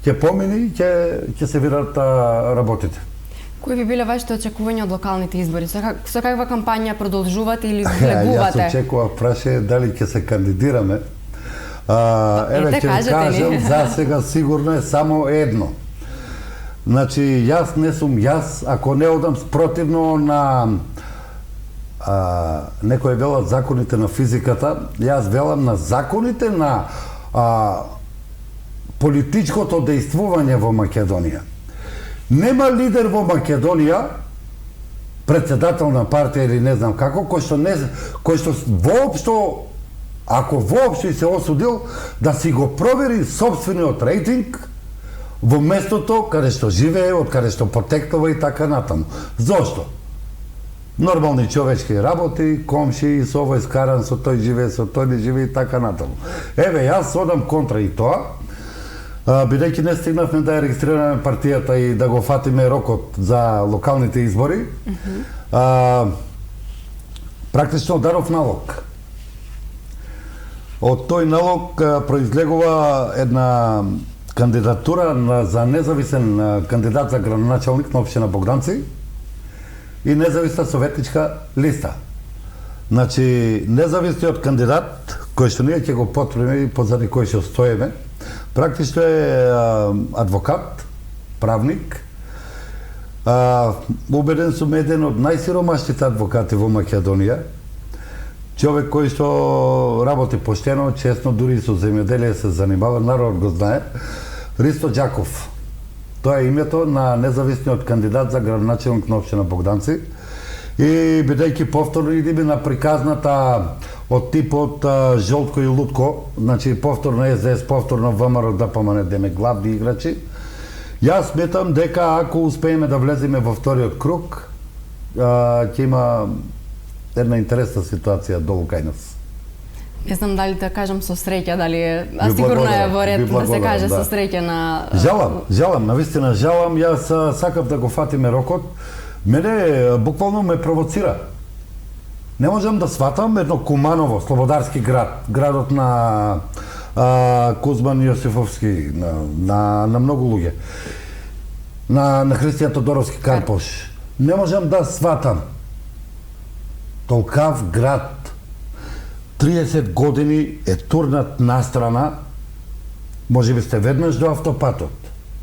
ќе помини и ќе се видат работите. Кои би биле вашите очекувања од локалните избори? Со каква кампања продолжувате или влегувате? Јас очекував, праше дали ќе се кандидираме. Еве, ќе ви кажам, за сега сигурно е само едно. Значи, јас не сум јас, ако не одам спротивно на некој велат законите на физиката, јас велам на законите на политичкото дејствување во Македонија. Нема лидер во Македонија, председател на партија или не знам како, кој што воопшто, ако воопшто и се осудил, да си го провери собствениот рейтинг во местото каде што живее, од каде што потекнува и така натаму. Зошто? Нормални човечки работи, комши, со овој скаран, со тој живее, со тој не живее и така натаму. Еве, јас одам контра и тоа, бидејќи не стигнавме да ја регистрираме партијата и да го фатиме рокот за локалните избори, практично даров налог. Од тој налог произлегува една кандидатура за независен кандидат за градоначалник на општина Богданци и независна советничка листа. Значи, независниот кандидат, кој што ние ќе го потврдиме и позади кој што стоиме, практично е адвокат, правник. Убеден сум еден од најсиромашните адвокати во Македонија. Човек кој што работи поштено, честно, дури и со земјоделие се занимава, народ го знае. Ристо Џаков. Тоа е името на независниот кандидат за градоначалник на општина Богданци. И бидејќи повторно идеме на приказната од типот Жолтко и Лутко, значи повторно СДС, повторно ВМРО, ДПМН, деме главни играчи. Јас сметам дека ако успееме да влеземе во вториот круг, ќе има една интересна ситуација долу кај нас. Не знам дали да кажам со среќа, дали е, а сигурно е во ред да се каже со среќа на... Жалам, навистина жалам, јас сакав да го фатиме рокот. Мене буквално ме провоцира. Не можам да сватам едно Куманово, слободарски град, градот на Кузман Јосифовски, на многу луѓе, на Христијан Тодоровски Карпош. Не можам да сватам толкав град 30 години е турнат настрана, може би сте веднаш до автопатот,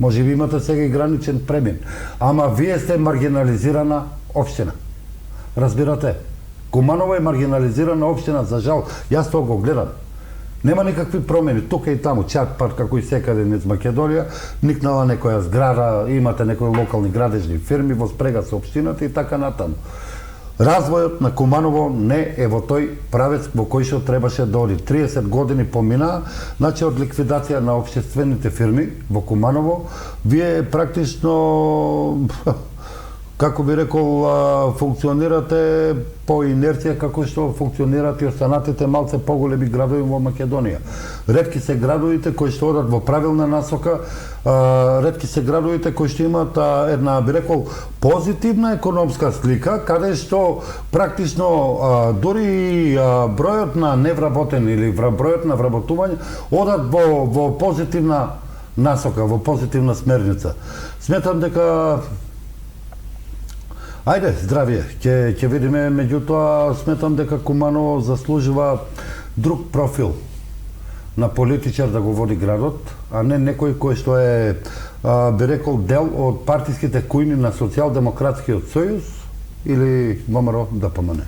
може би имате сега и граничен премин, ама вие сте маргинализирана општина. Разбирате? Куманово е маргинализирана општина, за жал, јас тоа го гледам. Нема никакви промени, тука и таму, чак пар како и секаде низ Македонија, никнала некоја зграда, имате некои локални градежни фирми во спрега со општината и така натаму. Развојот на Куманово не е во тој правец во кој што требаше да оди. 30 години помина, значи од ликвидација на општествените фирми во Куманово, вие практично, како би рекол, функционирате по инерција како што функционираат и останатите малце поголеми градови во Македонија. Ретки се градовите кои што одат во правилна насока, ретки се градовите кои што имаат една, би рекол, позитивна економска слика, каде што практично дури бројот на невработени или бројот на вработување одат во позитивна насока, во позитивна смерница. Сметам дека ајде, здравие, ќе видиме, меѓутоа сметам дека Куманово заслужува друг профил на политичар да го води градот, а не некој кој што е, би рекол, дел од партиските кујни на Социјалдемократскиот сојуз или ВМРО ДПМН.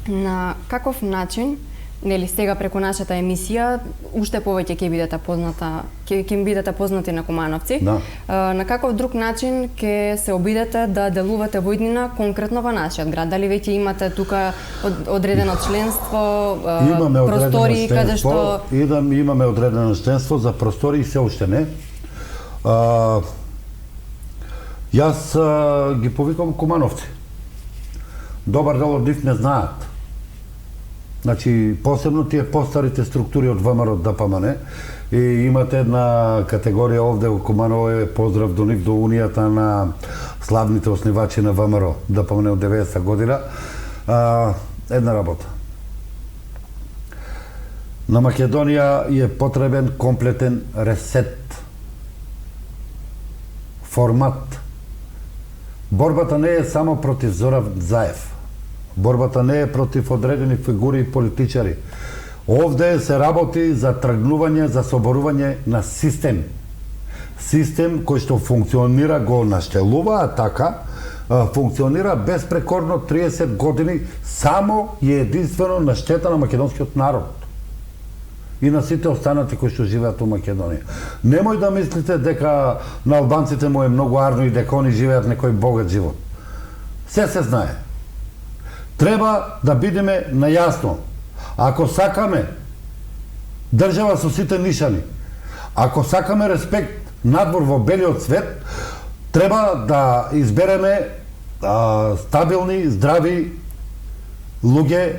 На каков начин, нели сега преку нашата емисија, уште повеќе ќе бидете познати на кумановци. Да. На каков друг начин ќе се обидете да делувате во иднина конкретно во нашиот град? Дали веќе имате тука одредено членство, простори каде што... Имаме одредено членство за простори, се уште не. Јас ги повикам кумановци. Добар дел од нив не знаат. Значи, посебно тие постарите структури од ВМРО ДПМН, и имате една категорија овде во Куманово, е поздрав до нив, до унијата на славните основачи на ВМРО ДПМН од 90-та година. Една работа. На Македонија е потребен комплетен ресет. Формат. Борбата не е само против Зоран Заев. Борбата не е против одредени фигури и политичари. Овде се работи за тргнување, за соборување на систем. Систем кој што функционира, го наштелува, а така функционира безпрекорно 30 години само и единствено на штета на македонскиот народ и на сите останати кои што живеат во Македонија. Немој да мислите дека на албанците му е многу арно и дека они живеат некој богат живот. Се знае. Треба да бидеме најасно. Ако сакаме држава со сите нишани, ако сакаме респект надвор во белиот свет, треба да избереме стабилни, здрави луѓе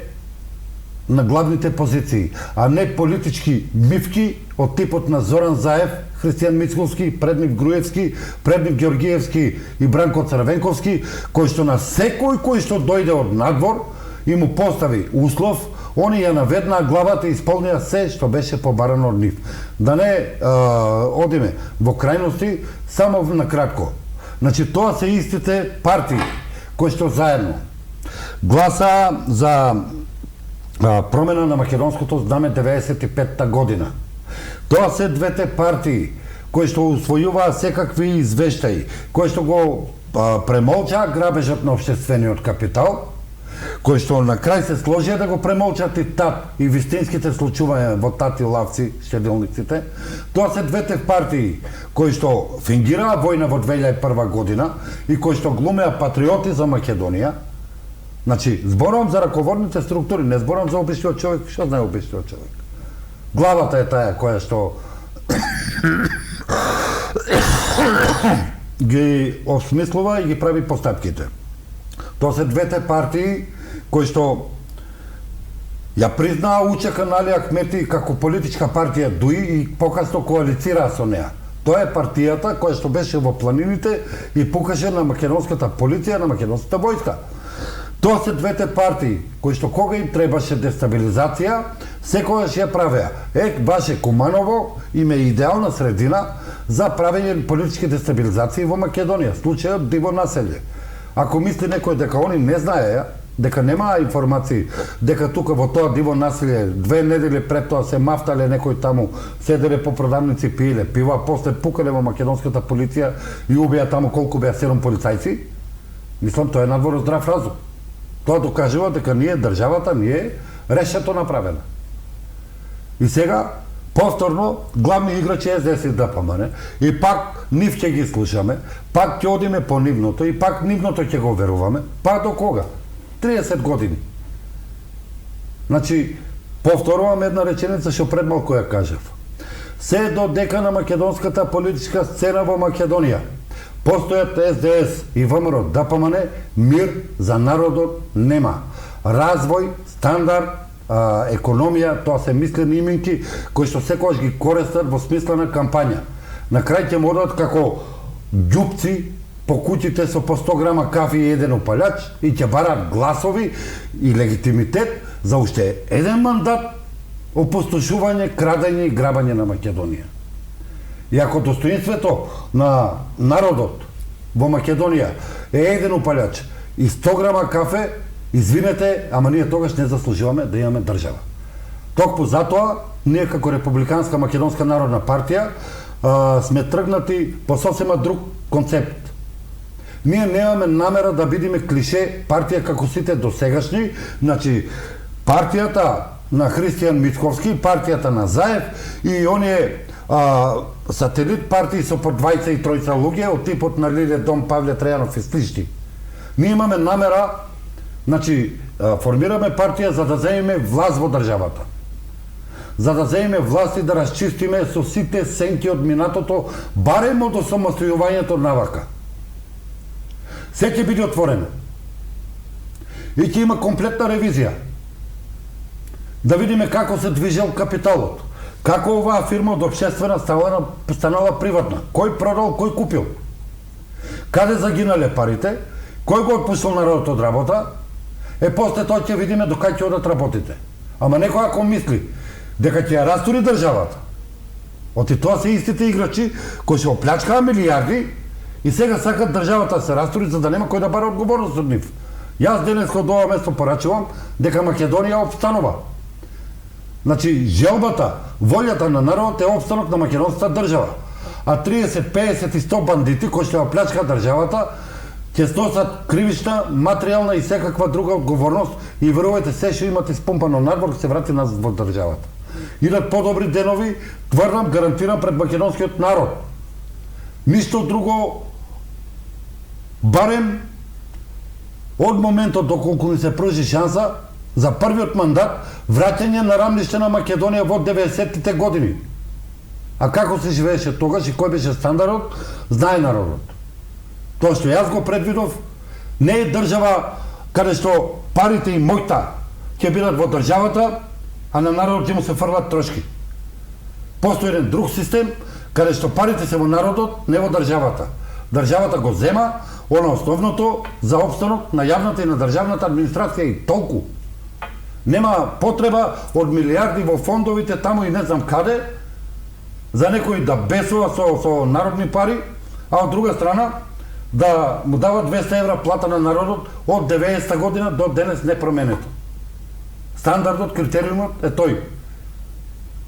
на главните позиции, а не политички мивки од типот на Зоран Заев, Христијан Мицкулски, Преднив Груевски, Преднив Георгиевски и Бранко Црвенковски, кој што на секој кој што дојде од надвор и му постави услов, они ја наведнаа главата и исполнија се што беше побарано од нив. Да не одиме во крајности, само на кратко. Значи, тоа се истите партии кои што заедно гласа за промена на македонското знаме 95-та година. Тоа се двете партии кои што усвојуваа секакви извештаи, кои што го премолчаа грабежот на општествениот капитал, кои што на крај се сложија да го премолчат и ТАТ и вистинските случувања во ТАТ и Лавци, щеделниците. Тоа се двете партии кои што фингираа војна во 2001 година и кои што глумеа патриоти за Македонија, Значи, зборувам за раководните структури, не зборувам за обичниот човек. Што знае обичниот човек? Главата е таа која што ги осмислува и ги прави постапките. Тоа се двете партии кои што ја признаа учека на Али Ахмети како политичка партија ДУИ и покасно коалицираа со неа. Тоа е партијата која што беше во планините и покаже на македонската полиција, на македонската војска. Тоа се двете партии кои што кога им требаше дестабилизација, секогаш ја правеа. Баше Куманово им е идеална средина за правење политички дестабилизации во Македонија, случајот диво населје. Ако мисли некој дека они не знаеа, дека немаа информации, дека тука во тоа диво населје 2 недели пред тоа се мафтале некој таму, седеле по продавници, пиеле пива, после пукале во македонската полиција и убија таму колку беа 7 полицајци, мислам тоа е надвор од здрав разум. Тоа докажува дека ние, државата, ние решето направена. И сега, повторно, главни играчи СДС и ДПМН, и пак нив ќе ги слушаме, пак ќе одиме по нивното, и пак нивното ќе го веруваме, пак до кога? 30 години. Значи, повторувам една реченица што пред малку ја кажав. Се додека на македонската политичка сцена во Македонија постојат СДС и ВМРО ДПМН, мир за народот нема. Развој, стандард, економија, тоа се мислени иминки кои што секогаш ги користат во смислена кампања. На крај ќе морат како ѓупци по куќите со по 100 грама кафе и еден опалјач и ќе барат гласови и легитимитет за уште еден мандат опустошување, крадење и грабање на Македонија. И ако достоинството на народот во Македонија е еден опалјач и 100 грама кафе, извинете, ама ние тогаш не заслужуваме да имаме држава. Токму затоа, ние како Републиканска македонска народна партија сме тргнати по сосема друг концепт. Ние немаме намера да бидеме клише партија како сите досегашни, значи партијата на Христијан Мицковски, партијата на Заев и оние сателит партии со по 20 и 30 луѓе од типот на Лиле Дом, Павле Трајанов и слични. Ние имаме намера, значи формираме партија за да земеме власт во државата. За да земеме власт и да расчистиме со сите сенки од минатото, барем од осамостојувањето навака. Се ќе биде отворено. И ќе има комплетна ревизија. Да видиме како се движел капиталот. Како оваа фирма од општествена станала приватна. Кој продал, кој купил. Каде загинале парите, кој го отпуштил народот од работа, после тоа ќе видиме до кај ќе одат работите. Ама некој ако мисли дека ќе ја растури државата, оти тоа се истите играчи кои се оплячкаа милиарди и сега сакат државата се растури за да нема кој да бара одговорност од нив. Јас денес од ова место порачувам дека Македонија опстанува. Значи, желбата, волјата на народот е опстанок на македонската држава. А 30, 50 и 100 бандити кои што ја оплячкаа државата ќе сносат кривична, материјална и секаква друга одговорност и верувајте се што имате спомпано надвор се врати назад во државата. Идат подобри денови, тврдам, гарантирам пред македонскиот народ. Ништо друго, барем од моментот доколку ни се пружи шанса за првиот мандат враќање на рамниште на Македонија во 90-тите години. А како се живееше тогаш и кој беше стандардот, знае народот. Тоа што јас го предвидов не е држава каде што парите и мојта ќе бидат во државата, а на народот ќе му се фрлат трошки. Постои еден друг систем каде што парите се во народот, не во државата. Државата го зема она основното за опстанок на јавната и на државната администрација и толку. Нема потреба од милиарди во фондовите таму и не знам каде за некој да бесува со народни пари, а од друга страна да му дава 200 евра плата на народот од 90-та година до денес непроменето. Стандардот, критериумот е тој.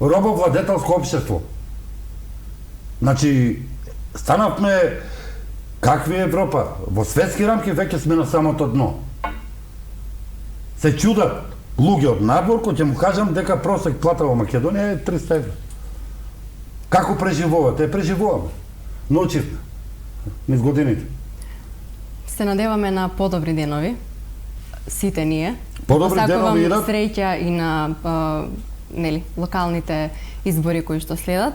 Робовладетелско општество. Значи, станавме какви Европа? Во светски рамки веќе сме на самото дно. Се чудат луѓе од надвор кои ќе му кажам дека просек плата во Македонија е 300 евра. Како преживувате? Преживуваме. Научивме низ годините. Се надеваме на подобри денови. сите ние. Подобри деновира. Среќа и на локалните избори кои што следат.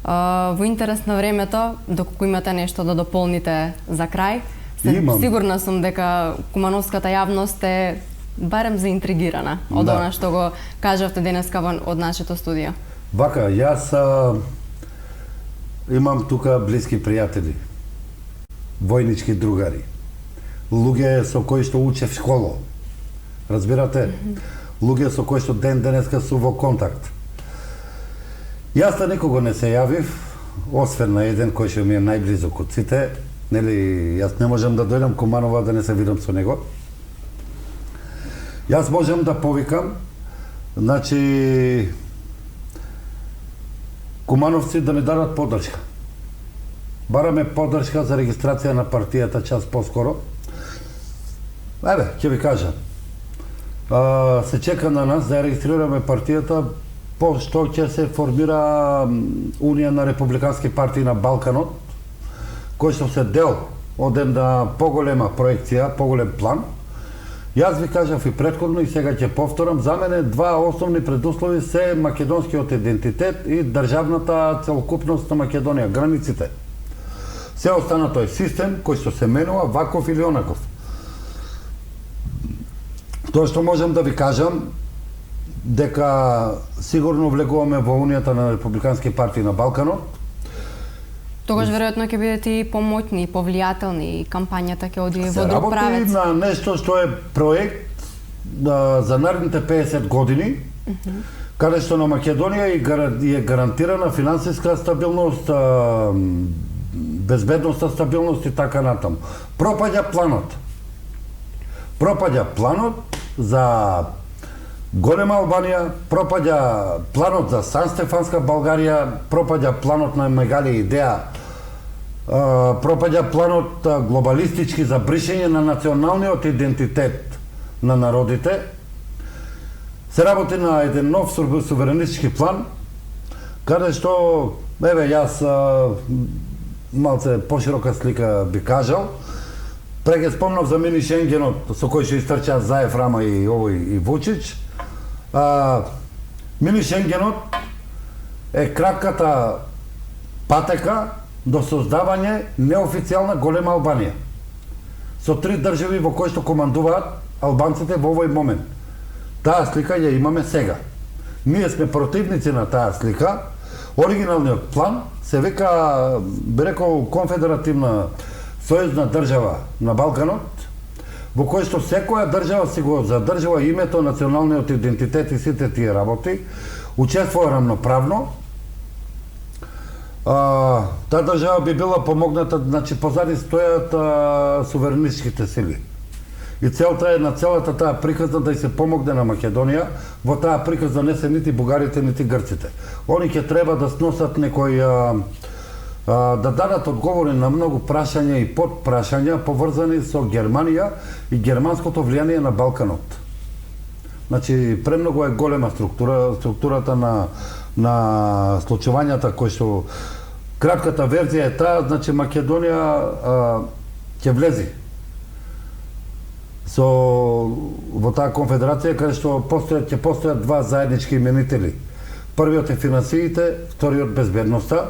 Во интерес на времето, доколку имате нешто да дополните за крај, сигурна сум дека кумановската јавност е барем заинтригирана од она што го кажавте денеска од нашето студио. Вака, јас имам тука блиски пријатели, војнички другари, луѓе со кои што учев школа. Разбирате? Луѓе со кои што ден денеска су во контакт. Јас на никого не се јавив, освен на еден кој што ми е најблизок од сите. Нели, јас не можам да дојдам Куманова да не се видам со него. Јас можам да повикам, значи, кумановци да ми дадат поддршка. Бараме поддршка за регистрација на партијата час поскоро. Ќе ви кажам. Се чека на нас да ја регистрираме партијата, пошто ќе се формира Унија на републикански партии на Балканот, кој што се дел од една поголема проекција, поголем план. Јас ви кажав и претходно и сега ќе повторам, за мене два основни предуслови се македонскиот идентитет и државната целокупност на Македонија, границите. Се останато е систем кој што се менува ваков или онаков. Тоа што можам да ви кажам, дека сигурно влегуваме во Унијата на републикански партии на Балканот. Тогаш веројатно ќе бидете и помоќни, и повлијателни, и кампањата ќе оди во друг правец. Се работи на нешто што е проект за наредните 50 години, каде што на Македонија е гарантирана финансиска стабилност, безбедноста, стабилност и така натаму. Пропаѓа планот. Пропаѓа планот за голема Албанија, пропаѓа планот за Сан-Стефанска Българија, пропаѓа планот на Мегали Идеја, пропаѓа планот глобалистички за бришење на националниот идентитет на народите. Се работи на еден нов суверенистички план, каде што, јас малце поширока слика би кажал, преге спомнав за мини Шенгенот со кој што истрчаа Заев, Рама и овој и Вучич. Мини Шенгенот е кратката патека до создавање неофицијална голема Албанија. Со 3 држави во кои што командуваат албанците во овој момент. Таа слика ја имаме сега. Ние сме противници на таа слика. Оригиналниот план се вика, би рекол, конфедеративна сојузна држава на Балканот, во кој што секоја држава си го задржува името, националниот идентитет и сите тие работи, учествува рамноправно. Таа држава би била помогната, значи позади стојат суверенистичките сили. И целта е на целата таа приказна да се помогне на Македонија. Во таа приказна не се нити бугарите, нити грците. Они ќе треба да сносат некој да дадат одговори на многу прашања и подпрашања поврзани со Германија и германското влијание на Балканот. Значи, премногу е голема структурата на случувањата кои што кратката верзија е таа, значи Македонија ќе влези во таа конфедерација каде што ќе постојат два заеднички именители. Првиот е финансиите, вториот безбедноста.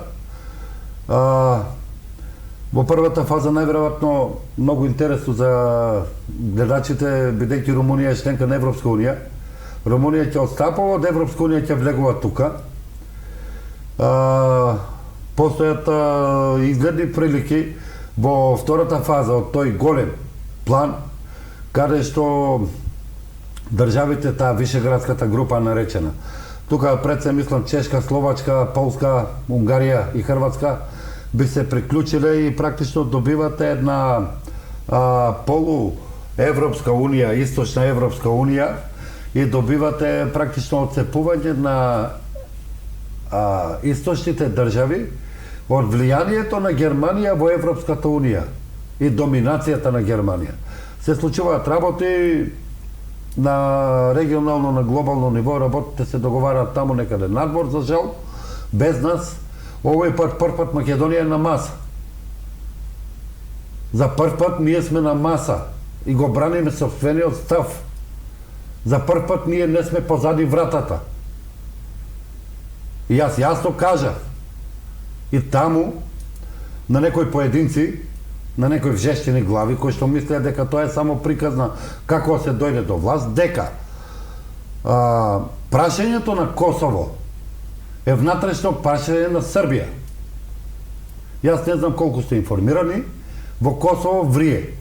Во првата фаза најверојатно многу интересно за гледачите, бидејќи Румунија е членка на Европска унија. Румунија ќе отстапува од Европска унија, ќе влегува тука. Постојат изгледни прилики во втората фаза од тој голем план, каде што државите, таа вишеградската група наречена. Тука пред се мислам Чешка, Словачка, Полска, Унгарија и Хрватска би се приклучиле и практично добивате една полуевропска унија, источна Европска унија и добивате практично отцепување на источните држави од влијанието на Германија во Европската унија и доминацијата на Германија. Се случуваат работи на регионално, на глобално ниво, работите се договараат таму некаде надвор, за жал, без нас. Овој прв пат Македонија е на маса. За прв пат ние сме на маса и го браниме собствениот став. За прв пат ние не сме позади вратата. И јас јасно кажав. И таму, на некои поединци, на некои вжещени глави, кои што мислеа дека тоа е само приказна како се дојде до власт, дека прашањето на Косово е внатрешно прашање на Србија. Јас не знам колку сте информирани, во Косово врие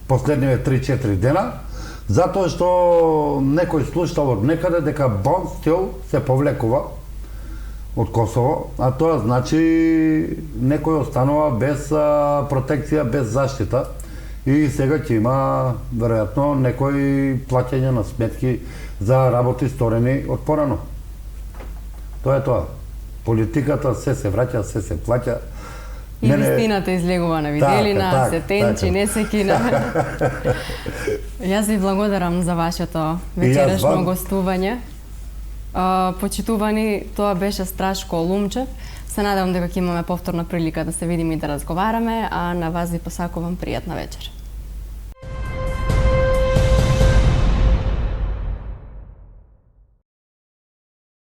последниве 3-4 дена, затоа што некој слуштал од некаде дека Бон Стил се повлекува од Косово, а тоа значи некој останува без протекција, без заштита и сега ќе има веројатно некои плаќања на сметки за работи сторени од порано. Тоа е тоа. Политиката се враќа, се плаќа. И вистината излегува на виделина, се тенчи, не се кина. Јас ви благодарам за вашето вечерешно гостување. Почитувани, тоа беше Страшко Лумчев. Се надевам дека ќе имаме повторна прилика да се видиме и да разговараме, а на вас ви посакувам пријатна вечер.